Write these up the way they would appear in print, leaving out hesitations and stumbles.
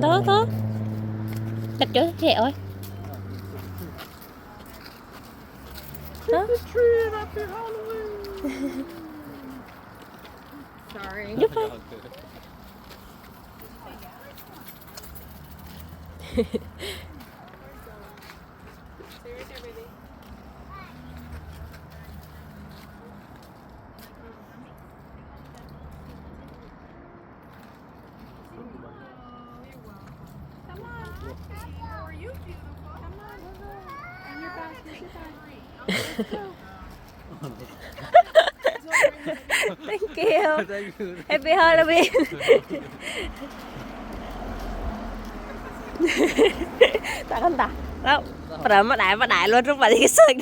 Đó đặt chỗ chị ơi đó giúp thôi. Thank you. Happy Halloween. Tak kan tak. Đâu. Padahal mà đại luôn lúc mà đi cái sừng.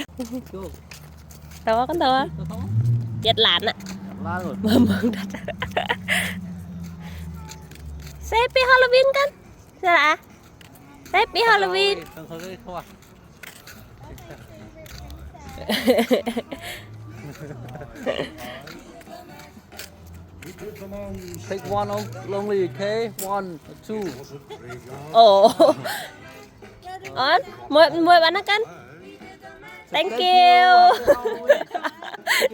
Đâu kan đâu. Chết lạn ạ. Mừng thật. Happy Halloween kan? Sao Happy Halloween. Take one only, okay? 1, 2. Ồ. Ơn, mời bạn kan? Thank you.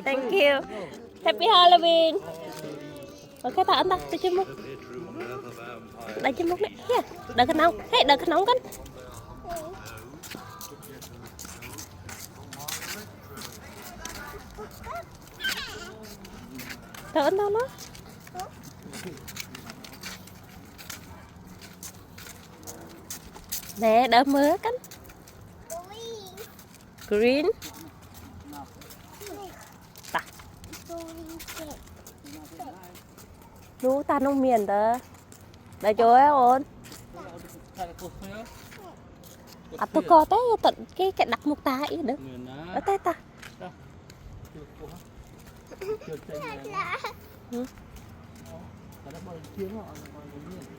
Thank you. Happy Halloween. Ok ta ấn ta, tôi chim múc. Đây chim múc này. Here, đợi cái nóng. Hey, đợi cái nóng kan? Đợi ấn đâu nó. Nè, đợi mưa kan? Green. Ta. Lu ta nông miền ta. Đợi chỗ ấy ôn. À tôi có tới tận cái đặt một ta ý được. Ở tay ta.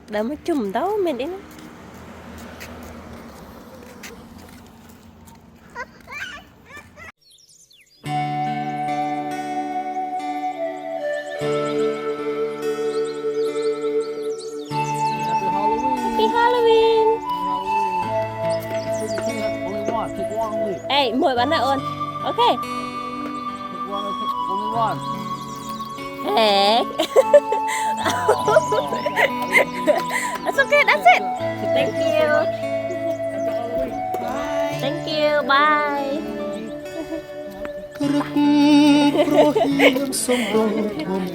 Đợi mới chùm đâu mình đi. Halloween. Ê, mời bạn nào ơn. Ok. Hey. That's okay, that's it. Thank you. Thank you, bye.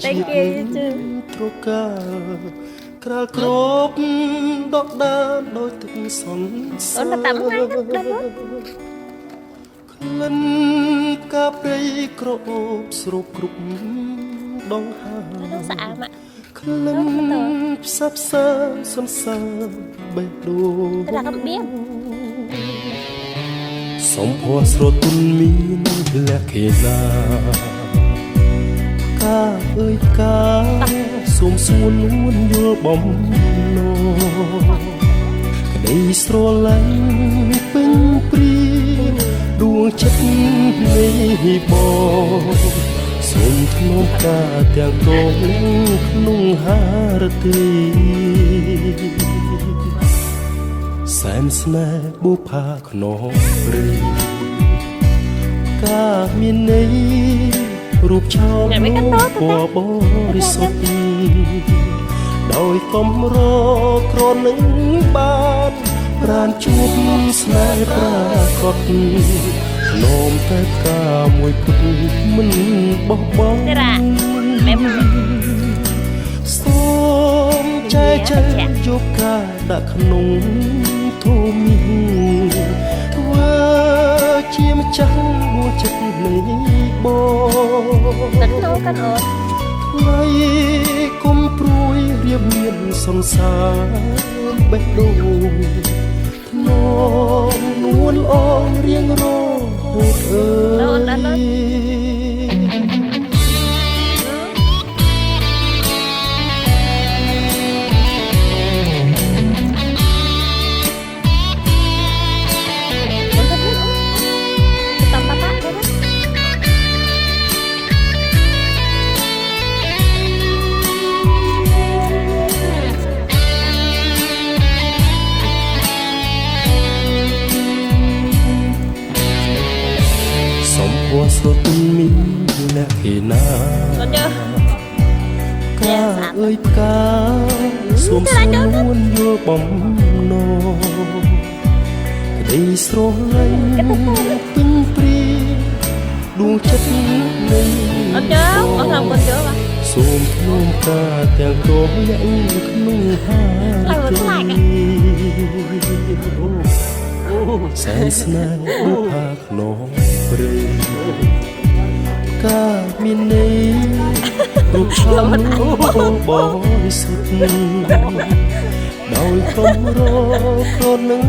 Thank you too. ក្រាលគ្របដកដើរដោយទឹកសន្សើរក្លិនផ្កាព្រៃក្រអូបស្រូបគ្រប់ដងហើក្លិនផ្សះផ្សាសន្សើរបេះដូងសំភ័រស្រទន់មានលក្ខណៈកាអើយកាសូមសួននួនយល់បំណងក្តីស្រឡាញ់ពេញព្រាដួងចិត្តនេះបងសូមធ្នមការទាំងកងក្នុងហារទីសែនស្នេហ៍បុផាខ្នងព្រៃការមានន័យរូបឆោមពណ៌បរិសុទ្ធដោយកំរក្រនឹងបានប្រានជួបស្នេហ៍ប្រាកដនោមតែការមួយគត់មិនបោះបង់សូមចែកចាយយកការដាក់ក្នុងធមីធ្វើជាម្ចាស់ដួងចិត្តនៃបងទឹកនោះកាត់អូនថ្លៃគុំព្រួយរៀបមានសន្សារបេះដូងធ្នមនួនអងរៀងរហូតអើយ Hãy subscribe cho kênh Ghiền Mì Gõ để không bỏ lỡ ស្រទន់មានអ្នកខេណា con chưa កាអើយផ្កាសូមសួននួនយល់បំណងក្តីស្រឡាញ់ពេញព្រាដួងចិត្តនៃ con chưa con làm con chưa mà សូមខ្ញុំកាទាំងក្រលាក់ក្នុងហាសែនស្នេហ៍បុផាក្នុងព្រៃកាមានន័យរូបឆោមបរិសុទ្ធដោយព្រមរកូននឹង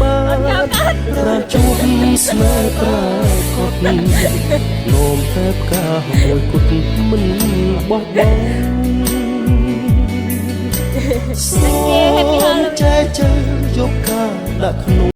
បានប្រាជួបស្នេហ៍ប្រាកដនោមតែផ្កាមួយគត់មិនបោះបង់សូមចែកជើយកកាដាក់ក្នុង